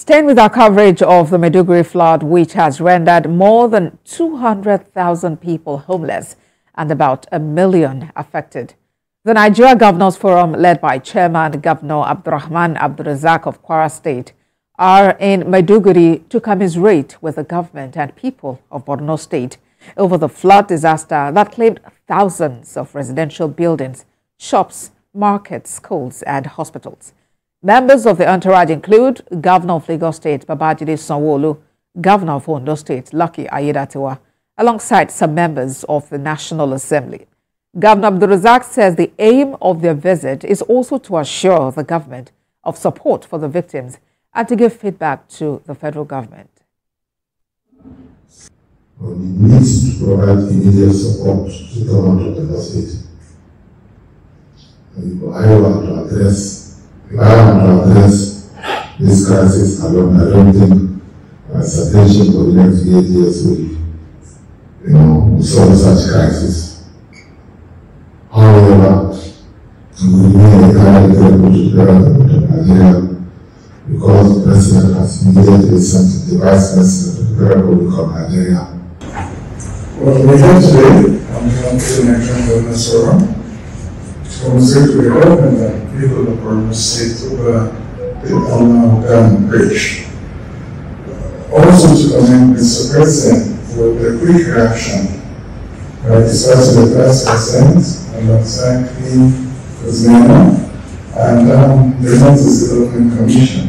Staying with our coverage of the Maiduguri flood, which has rendered more than 200,000 people homeless and about 1 million affected. The Nigeria Governors Forum, led by Chairman Governor Abdurrahman Abdulrazak of Kwara State, are in Maiduguri to commiserate with the government and people of Borno State over the flood disaster that claimed thousands of residential buildings, shops, markets, schools, and hospitals. Members of the entourage include Governor of Lagos State, Babajide Sanwo-Olu, Governor of Ondo State, Lucky Aiyedatiwa, alongside some members of the National Assembly. Governor Abdulrazak says the aim of their visit is also to assure the government of support for the victims and to give feedback to the federal government. We need to provide immediate support to the government of Lagos State. I want to address this crisis alone. I don't think attention for the next 8 years will solve such crisis. However, we remain entirely credible to the government of Nigeria because the President has immediately sent the Vice President of the Republic of Nigeria. Well, we're here today on behalf of the Nigerian Governors Forum to commiserate with the government and people of Borno State over the Borno Bridge. Also to commend Mr. President for the quick reaction by discussing the Vice President alongside me, President, and the Northeast Development Commission.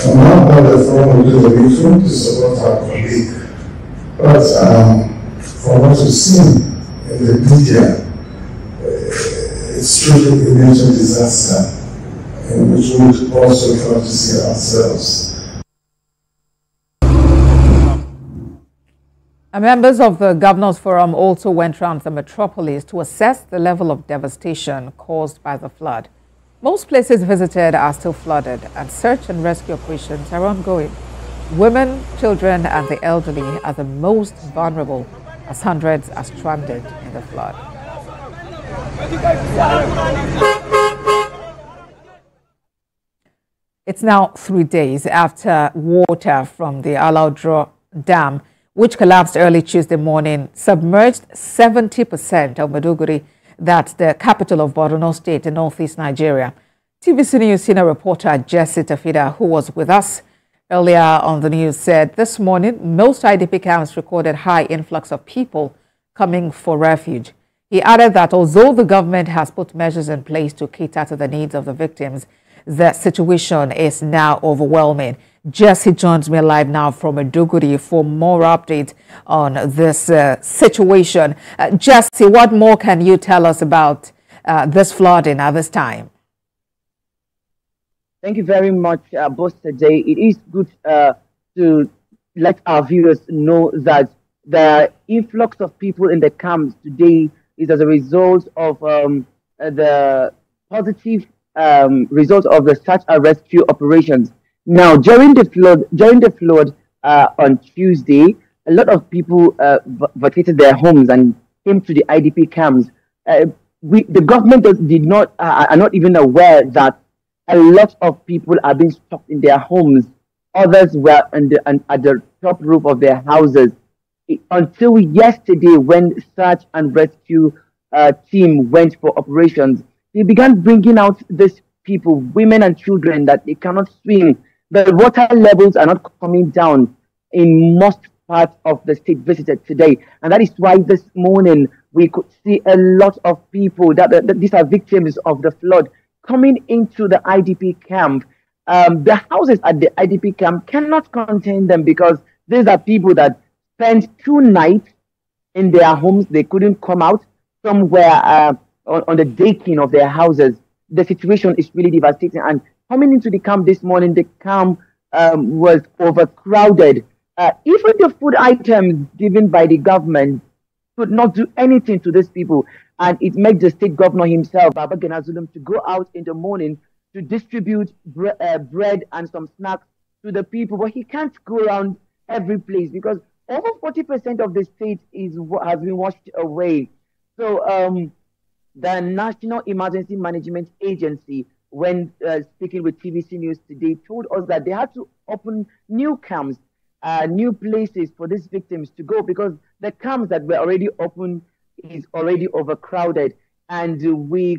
On our part, the forum will do the needful to support our colleague. But from what we've seen in the media, it's truly a major disaster in which we would also try to see ourselves. Members of the Governors Forum also went round the metropolis to assess the level of devastation caused by the flood. Most places visited are still flooded and search and rescue operations are ongoing. Women, children and the elderly are the most vulnerable as hundreds are stranded in the flood. It's now 3 days after water from the Alaudro Dam, which collapsed early Tuesday morning, submerged 70% of Maiduguri, that's the capital of Borno State in northeast Nigeria. TVC News senior reporter Jesse Tafida, who was with us earlier on the news, said this morning most IDP camps recorded high influx of people coming for refuge. He added that although the government has put measures in place to cater to the needs of the victims, the situation is now overwhelming. Jesse joins me live now from Maiduguri for more updates on this situation. Jesse, what more can you tell us about this flooding at this time? Thank you very much, boss. Today, it is good to let our viewers know that the influx of people in the camps today is as a result of the positive result of the search and rescue operations. Now, during the flood on Tuesday, a lot of people vacated their homes and came to the IDP camps. The government are not even aware that a lot of people are being stuck in their homes. Others were at the top roof of their houses. Until yesterday, when search and rescue team went for operations, they began bringing out these people, women and children, that they cannot swim. The water levels are not coming down in most parts of the state visited today. And that is why this morning we could see a lot of people that these are victims of the flood coming into the IDP camp. The houses at the IDP camp cannot contain them because these are people that spent 2 nights in their homes. They couldn't come out. Somewhere on the decking of their houses. The situation is really devastating. And coming into the camp this morning, the camp was overcrowded. Even the food items given by the government could not do anything to these people. And it made the state governor himself, Babagana Zulum, to go out in the morning to distribute bread and some snacks to the people. But he can't go around every place because over 40% of the state has been washed away. So the National Emergency Management Agency when speaking with TVC News today, told us that they had to open new camps, new places for these victims to go because the camps that were already open is already overcrowded. And we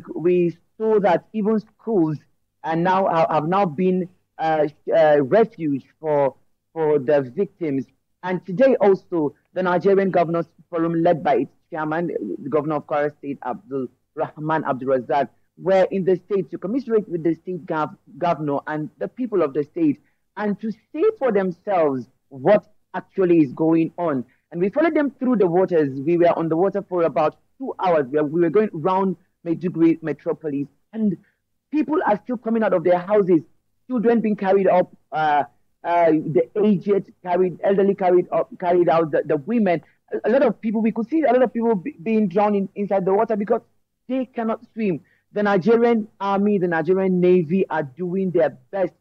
saw that even schools and have now been refuge for the victims. And today also, the Nigerian Governors Forum, led by its chairman, the Governor of Kwara State, Abdul Rahman Abdul Razak, were in the state to commiserate with the state governor and the people of the state, and to see for themselves what actually is going on. And we followed them through the waters. We were on the water for about 2 hours. We were going around Maiduguri metropolis, and people are still coming out of their houses. Children being carried up, the aged elderly carried out, the women. A lot of people, we could see a lot of people being drowned inside the water because they cannot swim. The Nigerian Army, the Nigerian Navy are doing their best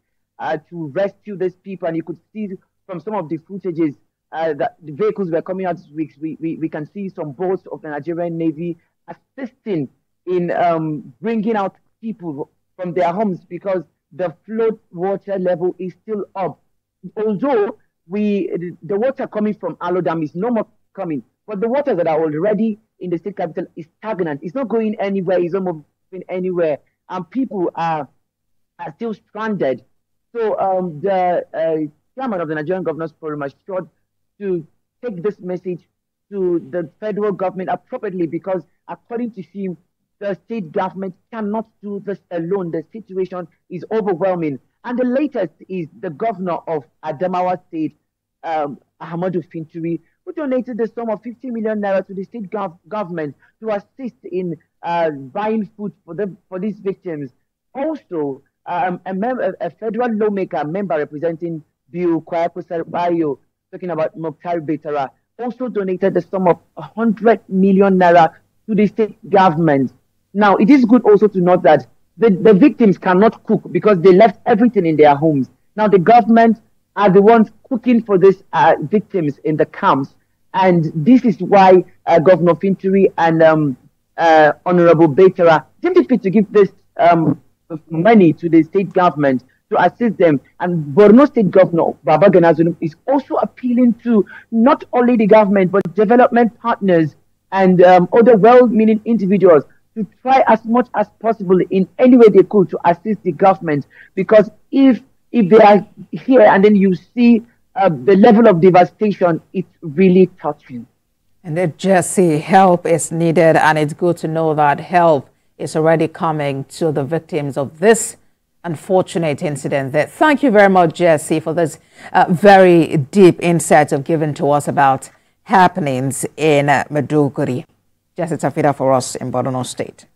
to rescue these people, and you could see from some of the footages that the vehicles were coming out this week. We can see some boats of the Nigerian Navy assisting in bringing out people from their homes because the flood water level is still up. Although the water coming from Alo Dam is no more coming, but the water that are already in the state capital is stagnant. It's not going anywhere. It's not moving anywhere, and people are still stranded. So the chairman of the Nigerian Governors Forum assured to take this message to the federal government appropriately because, according to him, the state government cannot do this alone. The situation is overwhelming. And the latest is the governor of Adamawa State, Ahmadu Finturi, who donated the sum of 50 million naira to the state government to assist in buying food for these victims. Also, a federal lawmaker, member representing Bill Kwayakusabayo, talking about Mokhtar Betara, also donated the sum of 100 million naira to the state government. Now, it is good also to note that the victims cannot cook because they left everything in their homes. Now, the government are the ones cooking for these victims in the camps. And this is why Governor Finturi and Honorable Betara deemed fit to give this money to the state government to assist them. And Borno State Governor Baba Ganazunum is also appealing to not only the government, but development partners and other well-meaning individuals to try as much as possible in any way they could to assist the government. Because if they are here and then you see the level of devastation, it's really touching. And Jesse, help is needed, and it's good to know that help is already coming to the victims of this unfortunate incident. Thank you very much, Jesse, for this very deep insights you've given to us about happenings in Maiduguri. Jesse Tafida for us in Borno State.